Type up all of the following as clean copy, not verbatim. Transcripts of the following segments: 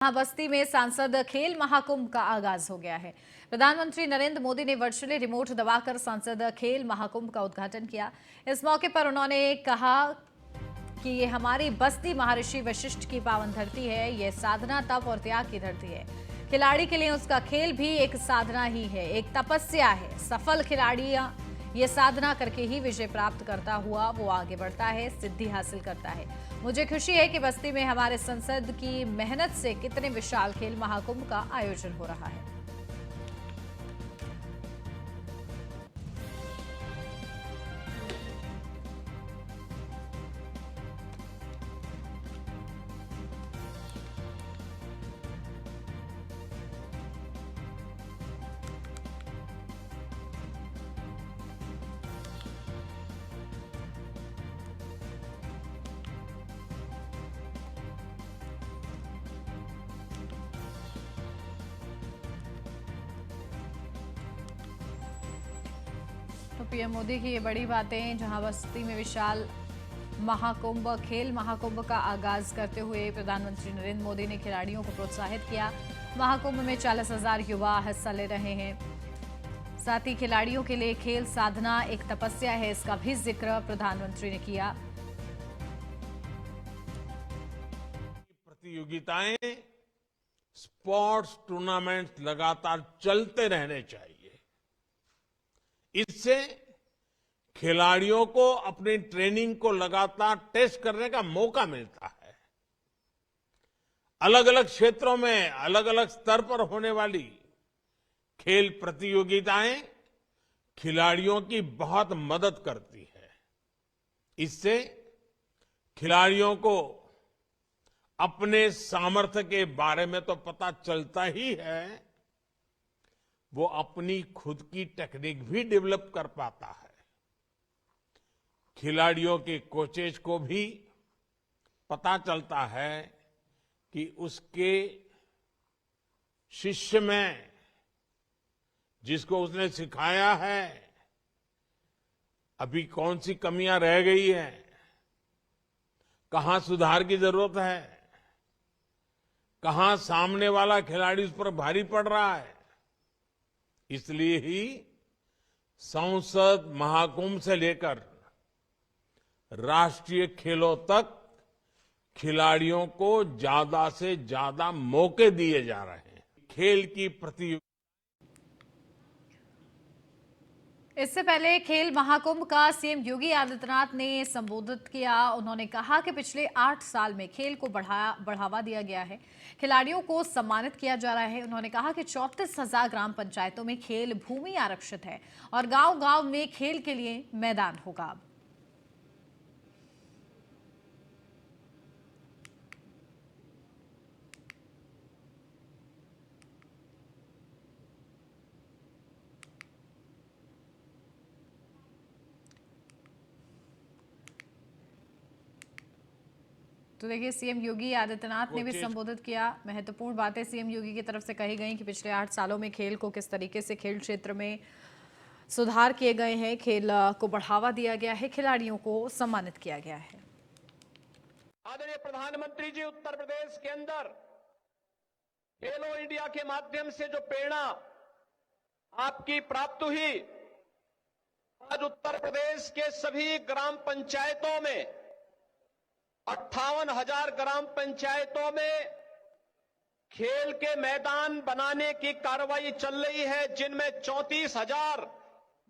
बस्ती में सांसद खेल महाकुंभ का आगाज हो गया है। प्रधानमंत्री नरेंद्र मोदी ने वर्चुअली रिमोट दबाकर सांसद खेल महाकुंभ का उद्घाटन किया। इस मौके पर उन्होंने कहा कि ये हमारी बस्ती महर्षि वशिष्ठ की पावन धरती है। ये साधना, तप और त्याग की धरती है। खिलाड़ी के लिए उसका खेल भी एक साधना ही है, एक तपस्या है। सफल खिलाड़ी ये साधना करके ही विजय प्राप्त करता हुआ वो आगे बढ़ता है, सिद्धि हासिल करता है। मुझे खुशी है कि बस्ती में हमारे संसद की मेहनत से कितने विशाल खेल महाकुंभ का आयोजन हो रहा है। तो पीएम मोदी की ये बड़ी बातें, जहां बस्ती में विशाल महाकुंभ, खेल महाकुंभ का आगाज करते हुए प्रधानमंत्री नरेंद्र मोदी ने खिलाड़ियों को प्रोत्साहित किया। महाकुंभ में 40,000 युवा हिस्सा ले रहे हैं। साथ ही खिलाड़ियों के लिए खेल साधना एक तपस्या है, इसका भी जिक्र प्रधानमंत्री ने किया। प्रतियोगिताएं, स्पोर्ट्स टूर्नामेंट लगातार चलते रहने चाहिए। इससे खिलाड़ियों को अपनी ट्रेनिंग को लगातार टेस्ट करने का मौका मिलता है। अलग अलग क्षेत्रों में अलग अलग स्तर पर होने वाली खेल प्रतियोगिताएं खिलाड़ियों की बहुत मदद करती है। इससे खिलाड़ियों को अपने सामर्थ्य के बारे में तो पता चलता ही है, वो अपनी खुद की टेक्निक भी डेवलप कर पाता है। खिलाड़ियों के कोचेज को भी पता चलता है कि उसके शिष्य में, जिसको उसने सिखाया है, अभी कौन सी कमियां रह गई है, कहां सुधार की जरूरत है, कहां सामने वाला खिलाड़ी उस पर भारी पड़ रहा है। इसलिए ही संसद महाकुंभ से लेकर राष्ट्रीय खेलों तक खिलाड़ियों को ज्यादा से ज्यादा मौके दिए जा रहे हैं। खेल की प्रतियोगिता। इससे पहले खेल महाकुंभ का सीएम योगी आदित्यनाथ ने संबोधित किया। उन्होंने कहा कि पिछले 8 साल में खेल को बढ़ावा दिया गया है, खिलाड़ियों को सम्मानित किया जा रहा है। उन्होंने कहा कि 34,000 ग्राम पंचायतों में खेल भूमि आरक्षित है और गांव-गांव में खेल के लिए मैदान होगा। तो देखिए, सीएम योगी आदित्यनाथ ने भी संबोधित किया। महत्वपूर्ण बातें सीएम योगी की तरफ से कही गई कि पिछले 8 सालों में खेल को किस तरीके से खेल क्षेत्र में सुधार किए गए हैं, खेल को बढ़ावा दिया गया है, खिलाड़ियों को सम्मानित किया गया है। आदरणीय प्रधानमंत्री जी, उत्तर प्रदेश के अंदर खेलो इंडिया के माध्यम से जो प्रेरणा आपकी प्राप्त हुई, आज उत्तर प्रदेश के सभी ग्राम पंचायतों में 58,000 ग्राम पंचायतों में खेल के मैदान बनाने की कार्रवाई चल रही है, जिनमें 34,000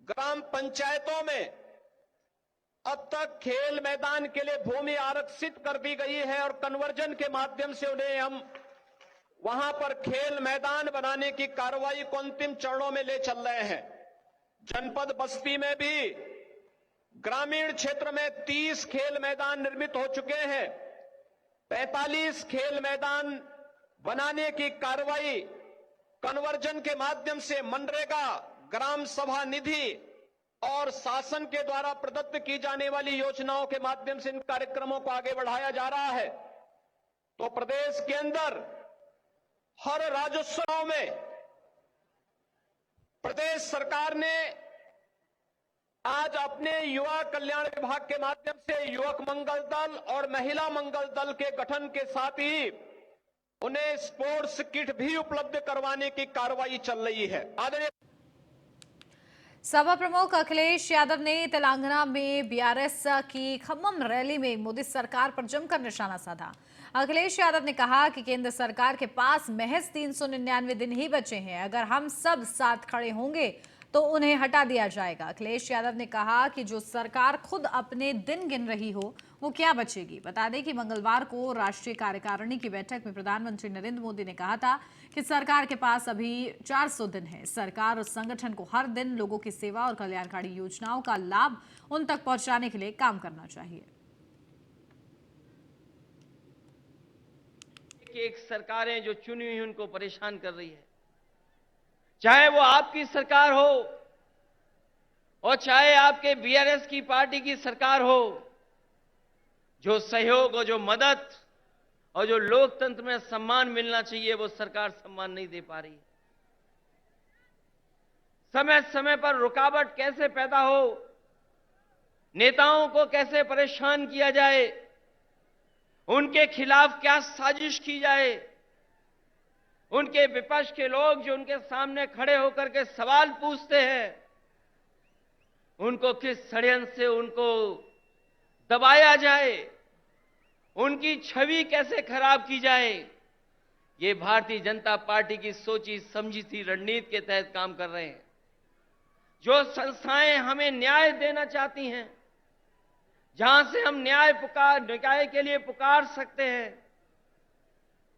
ग्राम पंचायतों में अब तक खेल मैदान के लिए भूमि आरक्षित कर दी गई है और कन्वर्जन के माध्यम से उन्हें हम वहां पर खेल मैदान बनाने की कार्रवाई को अंतिम चरणों में ले चल रहे हैं। जनपद बस्ती में भी ग्रामीण क्षेत्र में 30 खेल मैदान निर्मित हो चुके हैं। 45 खेल मैदान बनाने की कार्रवाई कन्वर्जन के माध्यम से मनरेगा, ग्राम सभा निधि और शासन के द्वारा प्रदत्त की जाने वाली योजनाओं के माध्यम से इन कार्यक्रमों को आगे बढ़ाया जा रहा है। तो प्रदेश के अंदर हर राज्योत्सव में प्रदेश सरकार ने आज अपने युवा कल्याण विभाग के माध्यम से युवक मंगल दल और महिला मंगल दल के गठन के साथ ही उन्हें स्पोर्ट्स किट भी उपलब्ध करवाने की कार्रवाई चल रही है। आदरणीय सपा प्रमुख अखिलेश यादव ने तेलंगाना में बीआरएस की खम्मम रैली में मोदी सरकार पर जमकर निशाना साधा। अखिलेश यादव ने कहा कि केंद्र सरकार के पास महज 399 दिन ही बचे हैं। अगर हम सब साथ खड़े होंगे तो उन्हें हटा दिया जाएगा। अखिलेश यादव ने कहा कि जो सरकार खुद अपने दिन गिन रही हो वो क्या बचेगी। बता दें कि मंगलवार को राष्ट्रीय कार्यकारिणी की बैठक में प्रधानमंत्री नरेंद्र मोदी ने कहा था कि सरकार के पास अभी 400 दिन है। सरकार उस संगठन को हर दिन लोगों की सेवा और कल्याणकारी योजनाओं का लाभ उन तक पहुंचाने के लिए काम करना चाहिए। एक सरकारें जो चुनी हुई उनको परेशान कर रही है, चाहे वो आपकी सरकार हो और चाहे आपके बीआरएस की पार्टी की सरकार हो। जो सहयोग और जो मदद और जो लोकतंत्र में सम्मान मिलना चाहिए वो सरकार सम्मान नहीं दे पा रही। समय समय पर रुकावट कैसे पैदा हो, नेताओं को कैसे परेशान किया जाए, उनके खिलाफ क्या साजिश की जाए, उनके विपक्ष के लोग जो उनके सामने खड़े होकर के सवाल पूछते हैं, उनको किस षड्यंत्र से उनको दबाया जाए, उनकी छवि कैसे खराब की जाए, ये भारतीय जनता पार्टी की सोची समझी थी रणनीति के तहत काम कर रहे हैं। जो संस्थाएं हमें न्याय देना चाहती हैं, जहां से हम न्याय के लिए पुकार सकते हैं,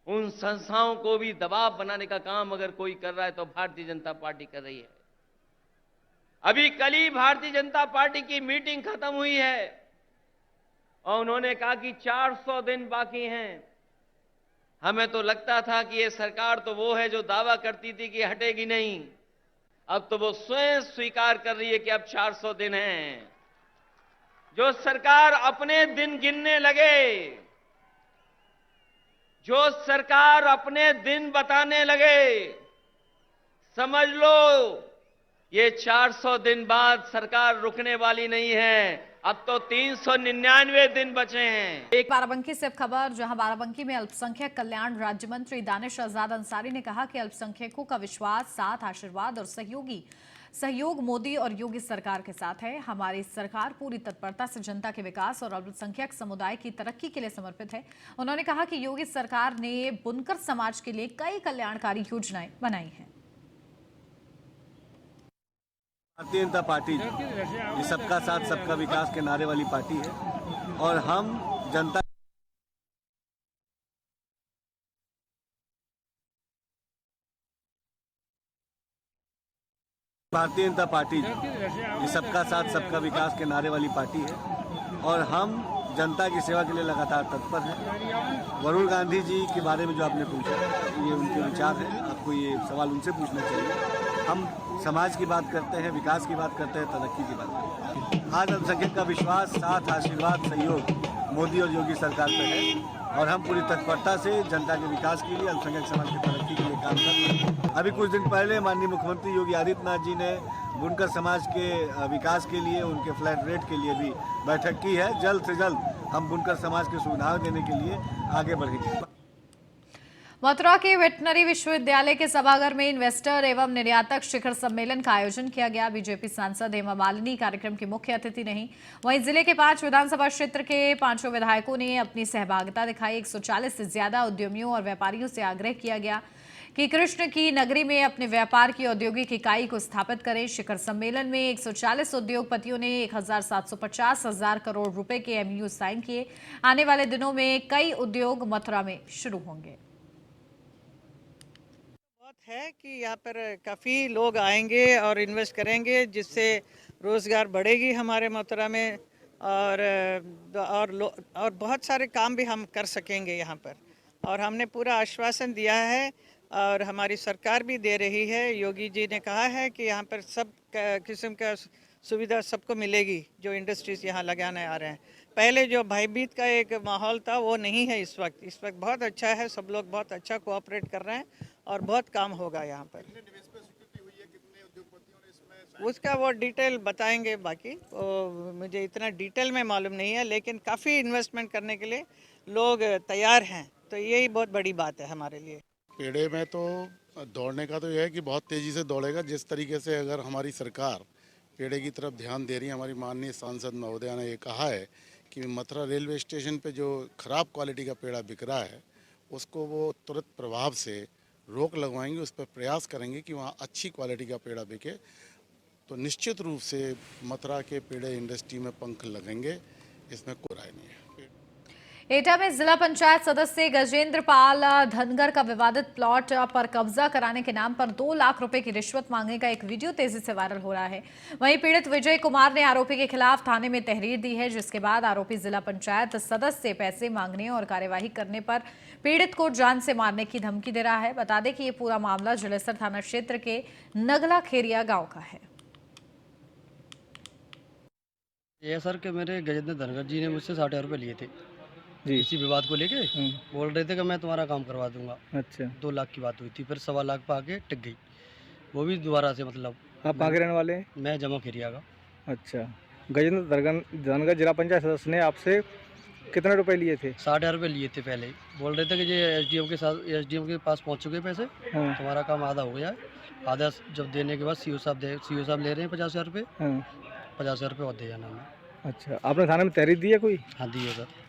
उन संस्थाओं को भी दबाव बनाने का काम अगर कोई कर रहा है तो भारतीय जनता पार्टी कर रही है। अभी कल ही भारतीय जनता पार्टी की मीटिंग खत्म हुई है और उन्होंने कहा कि 400 दिन बाकी हैं। हमें तो लगता था कि ये सरकार तो वो है जो दावा करती थी कि हटेगी नहीं, अब तो वो स्वयं स्वीकार कर रही है कि अब 400 दिन हैं। जो सरकार अपने दिन गिनने लगे, जो सरकार अपने दिन बताने लगे, समझ लो ये 400 दिन बाद सरकार रुकने वाली नहीं है। अब तो 399 दिन बचे हैं। एक बाराबंकी से खबर, जहां बाराबंकी में अल्पसंख्यक कल्याण राज्य मंत्री दानिश आजाद अंसारी ने कहा कि अल्पसंख्यकों का विश्वास, साथ, आशीर्वाद और सहयोग मोदी और योगी सरकार के साथ है। हमारी सरकार पूरी तत्परता से जनता के विकास और अल्पसंख्यक समुदाय की तरक्की के लिए समर्पित है। उन्होंने कहा कि योगी सरकार ने बुनकर समाज के लिए कई कल्याणकारी योजनाएं बनाई हैं। भारतीय जनता पार्टी ये सबका साथ सबका विकास के नारे वाली पार्टी है और हम जनता भारतीय जनता पार्टी ये सबका साथ सबका विकास के नारे वाली पार्टी है और हम जनता की सेवा के लिए लगातार तत्पर हैं। वरुण गांधी जी के बारे में जो आपने पूछा, ये उनके विचार हैं, आपको ये सवाल उनसे पूछना चाहिए। हम समाज की बात करते हैं, विकास की बात करते हैं, तरक्की की बात करते हैं। आज अल्पसंख्यक का विश्वास, साथ, आशीर्वाद, सहयोग मोदी और योगी सरकार पर है और हम पूरी तत्परता से जनता के विकास के लिए, अल्पसंख्यक समाज की तरक्की के लिए काम कर रहे हैं। अभी कुछ दिन पहले माननीय मुख्यमंत्री योगी आदित्यनाथ जी ने बुनकर समाज के विकास के लिए, उनके फ्लैट रेट के लिए भी बैठक की है। जल्द से जल्द हम बुनकर समाज की सुविधाएं देने के लिए आगे बढ़ेंगे। मथुरा के वेटनरी विश्वविद्यालय के सभागार में इन्वेस्टर एवं निर्यातक शिखर सम्मेलन का आयोजन किया गया। बीजेपी सांसद हेमा मालिनी कार्यक्रम की मुख्य अतिथि रहीं। वहीं जिले के 5 विधानसभा क्षेत्र के 5 विधायकों ने अपनी सहभागिता दिखाई। 140 से ज्यादा उद्यमियों और व्यापारियों से आग्रह किया गया कि कृष्ण की नगरी में अपने व्यापार की औद्योगिक इकाई को स्थापित करें। शिखर सम्मेलन में 140 उद्योगपतियों ने 1,750 करोड़ रुपए के एमयू साइन किए। आने वाले दिनों में कई उद्योग मथुरा में शुरू होंगे। है कि यहाँ पर काफ़ी लोग आएंगे और इन्वेस्ट करेंगे, जिससे रोज़गार बढ़ेगी हमारे मथुरा में और बहुत सारे काम भी हम कर सकेंगे यहाँ पर। और हमने पूरा आश्वासन दिया है और हमारी सरकार भी दे रही है। योगी जी ने कहा है कि यहाँ पर सब किस्म का सुविधा सबको मिलेगी जो इंडस्ट्रीज यहाँ लगाने आ रहे हैं। पहले जो भयभीत का एक माहौल था वो नहीं है इस वक्त बहुत अच्छा है। सब लोग बहुत अच्छा कोऑपरेट कर रहे हैं और बहुत काम होगा यहाँ पर। उसका वो डिटेल बताएंगे, बाकी मुझे इतना डिटेल में मालूम नहीं है, लेकिन काफ़ी इन्वेस्टमेंट करने के लिए लोग तैयार हैं। तो यही बहुत बड़ी बात है हमारे लिए। पेड़े में तो दौड़ने का तो यह है कि बहुत तेज़ी से दौड़ेगा। जिस तरीके से अगर हमारी सरकार पेड़े की तरफ ध्यान दे रही है, हमारी माननीय सांसद महोदया ने ये कहा है कि मथुरा रेलवे स्टेशन पे जो ख़राब क्वालिटी का पेड़ा बिक रहा है उसको वो तुरंत प्रभाव से रोक लगवाएंगे, उस पर प्रयास करेंगे कि वहाँ अच्छी क्वालिटी का पेड़ा बिके। तो निश्चित रूप से मथुरा के पेड़े इंडस्ट्री में पंख लगेंगे, इसमें कोई राय नहीं है। एटा में जिला पंचायत सदस्य गजेंद्र पाल धनगर का विवादित प्लॉट पर कब्जा कराने के नाम पर 2 लाख रुपए की रिश्वत मांगने का एक वीडियो तेजी से वायरल हो रहा है। वहीं पीड़ित विजय कुमार ने आरोपी के खिलाफ थाने में तहरीर दी है, जिसके बाद आरोपी जिला पंचायत सदस्य पैसे मांगने और कार्यवाही करने पर पीड़ित को जान से मारने की धमकी दे रहा है। बता दें कि ये पूरा मामला जलेसर थाना क्षेत्र के नगला खेरिया गांव का है। ये सर कि मेरे गजेंद्र धनगर जी ने मुझसे 60,000 रुपये लिए थे जी, इसी विवाद को लेके। बोल रहे थे कि मैं तुम्हारा काम करवा दूंगा। अच्छा, 2 लाख की बात हुई थी, फिर 1.25 लाख पे आके टिक गई। वो भी दोबारा से, मतलब आप कहाँ के रहने वाले हैं? मैं जमा खेरिया का। अच्छा, गजेंद्र धनगर जिला पंचायत सदस्य ने आपसे कितने रुपए लिए थे? 60,000 रुपये लिए थे पहले ही। बोल रहे थे कि ये एसडीएम के पास पहुंच चुके पैसे, तुम्हारा काम आधा हो गया है। आधा जब देने के बाद सीओ साहब ले रहे हैं 50,000 रुपये। 50,000 रुपये और दे जाना हमें। अच्छा, आपने थाने में तहरीर दी है कोई? हाँ, दी है सर।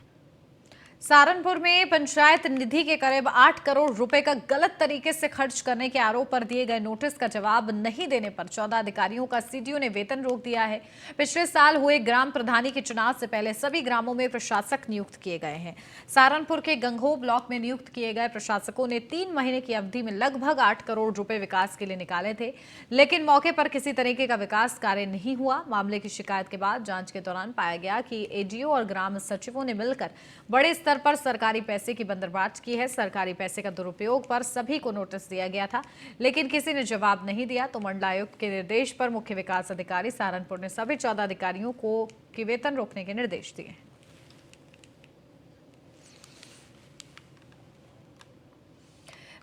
सहारनपुर में पंचायत निधि के करीब 8 करोड़ रुपए का गलत तरीके से खर्च करने के आरोप पर दिए गए नोटिस का जवाब नहीं देने पर 14 अधिकारियों का सीडीओ ने वेतन रोक दिया है। पिछले साल हुए ग्राम प्रधानी के चुनाव से पहले सभी ग्रामों में प्रशासक नियुक्त किए गए हैं। सहारनपुर के गंगो ब्लॉक में नियुक्त किए गए प्रशासकों ने 3 महीने की अवधि में लगभग 8 करोड़ रुपए विकास के लिए निकाले थे, लेकिन मौके पर किसी तरीके का विकास कार्य नहीं हुआ। मामले की शिकायत के बाद जांच के दौरान पाया गया कि एडीओ और ग्राम सचिवों ने मिलकर बड़े स्तर पर सरकारी पैसे की बंदरबाट की है। सरकारी पैसे का दुरुपयोग पर सभी को नोटिस दिया गया था, लेकिन किसी ने जवाब नहीं दिया। तो मंडलायुक्त के निर्देश पर मुख्य विकास अधिकारी सहारनपुर ने सभी 14 अधिकारियों को की वेतन रोकने के निर्देश दिए।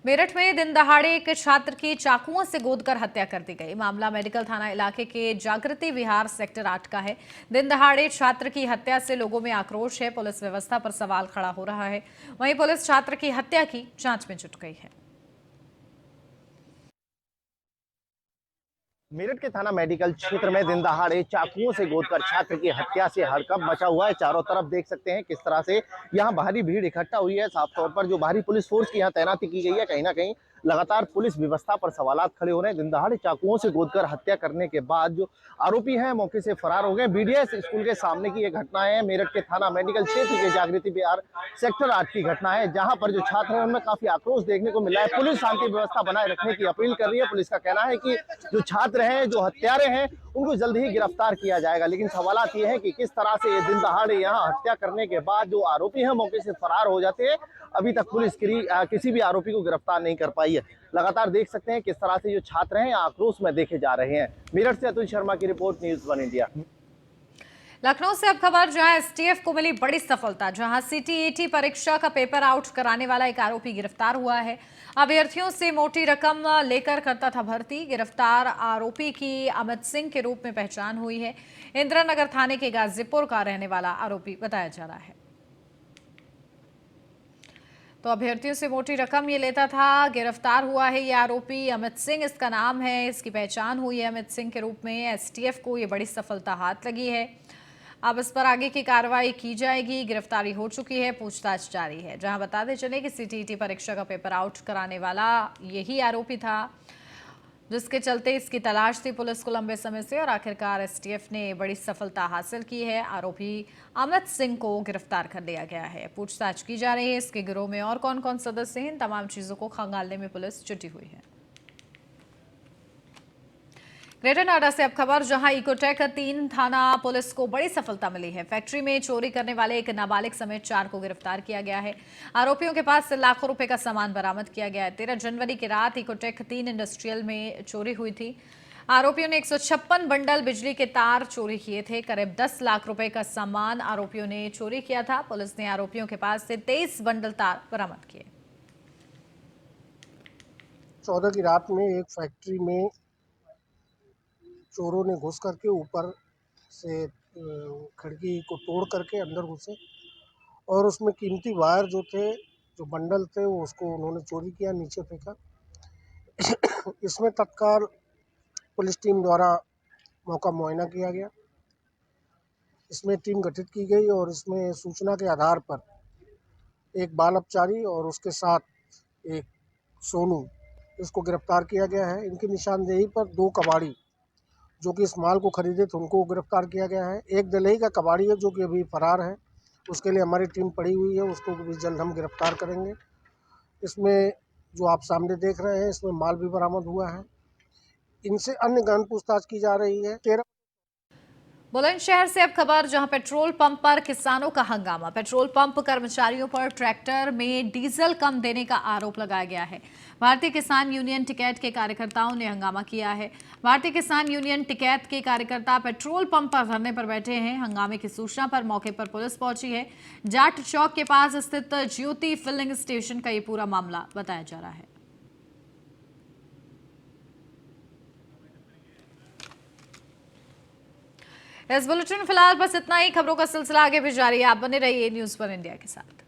मेरठ में दिन दहाड़े एक छात्र की चाकुओं से गोदकर हत्या कर दी गई। मामला मेडिकल थाना इलाके के जागृति विहार सेक्टर 8 का है। दिन दहाड़े छात्र की हत्या से लोगों में आक्रोश है। पुलिस व्यवस्था पर सवाल खड़ा हो रहा है। वहीं पुलिस छात्र की हत्या की जांच में जुट गई है। मेरठ के थाना मेडिकल क्षेत्र में दिन दहाड़े चाकुओं से गोदकर छात्र की हत्या से हड़कंप मचा हुआ है। चारों तरफ देख सकते हैं किस तरह से यहाँ भारी भीड़ इकट्ठा हुई है। साफ तौर पर जो भारी पुलिस फोर्स की यहाँ तैनाती की गई है, कहीं ना कहीं लगातार पुलिस व्यवस्था पर सवालात खड़े हो रहे हैं। दिन दहाड़े चाकुओं से गोदकर हत्या करने के बाद जो आरोपी हैं मौके से फरार हो गए। बीडीएस स्कूल के सामने की ये घटना है। मेरठ के थाना मेडिकल क्षेत्र के जागृति विहार सेक्टर 8 की घटना है, जहां पर जो छात्र हैं उनमें काफी आक्रोश देखने को मिला है। पुलिस शांति व्यवस्था बनाए रखने की अपील कर रही है। पुलिस का कहना है कि जो छात्र हैं, जो हत्यारे हैं, उनको जल्द ही गिरफ्तार किया जाएगा। लेकिन सवालात ये है कि किस तरह से ये दिन दहाड़े यहाँ हत्या करने के बाद जो आरोपी हैं मौके से फरार हो जाते हैं। अभी तक पुलिस किसी भी आरोपी को गिरफ्तार नहीं कर पाई है। लगातार देख सकते हैं किस तरह से जो छात्र हैं आक्रोश में देखे जा रहे हैं। मेरठ से अतुल शर्मा की रिपोर्ट, न्यूज़ 1 इंडिया। लखनऊ से अब खबर, जहां एसटीएफ को मिली बड़ी सफलता। जहां सीटीईटी परीक्षा का पेपर आउट कराने वाला एक आरोपी गिरफ्तार हुआ है। अभ्यर्थियों से मोटी रकम लेकर करता था भर्ती। गिरफ्तार आरोपी की अमित सिंह के रूप में पहचान हुई है। इंदिरा नगर थाने के गाजीपुर का रहने वाला आरोपी बताया जा रहा है। तो अभ्यर्थियों से मोटी रकम ये लेता था। गिरफ्तार हुआ है ये आरोपी अमित सिंह, इसका नाम है। इसकी पहचान हुई है अमित सिंह के रूप में। एसटीएफ को ये बड़ी सफलता हाथ लगी है। अब इस पर आगे की कार्रवाई की जाएगी। गिरफ्तारी हो चुकी है, पूछताछ जारी है। जहां बताते चले कि सीटीईटी परीक्षा का पेपर आउट कराने वाला यही आरोपी था, जिसके चलते इसकी तलाश थी पुलिस को लंबे समय से, और आखिरकार एसटीएफ ने बड़ी सफलता हासिल की है। आरोपी अमित सिंह को गिरफ्तार कर लिया गया है। पूछताछ की जा रही है। इसके गिरोह में और कौन कौन सदस्य हैं, इन तमाम चीजों को खंगालने में पुलिस जुटी हुई है। ग्रेटर नोएडा से अब खबर, जहां इकोटेक 3 थाना पुलिस को बड़ी सफलता मिली है। फैक्ट्री में चोरी करने वाले एक नाबालिग समेत 4 को गिरफ्तार किया गया है। आरोपियों के पास से लाखों रुपए का सामान बरामद किया गया है। 13 जनवरी की रात इकोटेक 3 इंडस्ट्रियल में चोरी हुई थी। आरोपियों ने 156 बंडल बिजली के तार चोरी किए थे। करीब 10 लाख रुपए का सामान आरोपियों ने चोरी किया था। पुलिस ने आरोपियों के पास से 23 बंडल तार बरामद किए। 14 की रात में एक फैक्ट्री में चोरों ने घुस करके ऊपर से खिड़की को तोड़ करके अंदर घुसे और उसमें कीमती वायर जो थे जो बंडल थे वो उसको उन्होंने चोरी किया, नीचे फेंका। इसमें तत्काल पुलिस टीम द्वारा मौका मुआयना किया गया। इसमें टीम गठित की गई और इसमें सूचना के आधार पर एक बाल अपचारी और उसके साथ एक सोनू, इसको गिरफ्तार किया गया है। इनकी निशानदेही पर 2 कबाड़ी जो कि इस माल को खरीदे थे उनको गिरफ्तार किया गया है। एक दलई का कबाड़ी है जो कि अभी फरार है, उसके लिए हमारी टीम पड़ी हुई है, उसको भी जल्द हम गिरफ्तार करेंगे। इसमें जो आप सामने देख रहे हैं इसमें माल भी बरामद हुआ है। इनसे अन्य गहन पूछताछ की जा रही है। 13 बुलंदशहर से अब खबर, जहां पेट्रोल पंप पर किसानों का हंगामा। पेट्रोल पंप कर्मचारियों पर ट्रैक्टर में डीजल कम देने का आरोप लगाया गया है। भारतीय किसान यूनियन टिकैत के कार्यकर्ताओं ने हंगामा किया है। भारतीय किसान यूनियन टिकैत के कार्यकर्ता पेट्रोल पंप पर धरने पर बैठे हैं। हंगामे की सूचना पर मौके पर पुलिस पहुंची है। जाट चौक के पास स्थित ज्योति फिलिंग स्टेशन का ये पूरा मामला बताया जा रहा है। इस बुलेटिन में फिलहाल बस इतना ही। खबरों का सिलसिला आगे भी जारी है। आप बने रहिए न्यूज़ 1 इंडिया के साथ।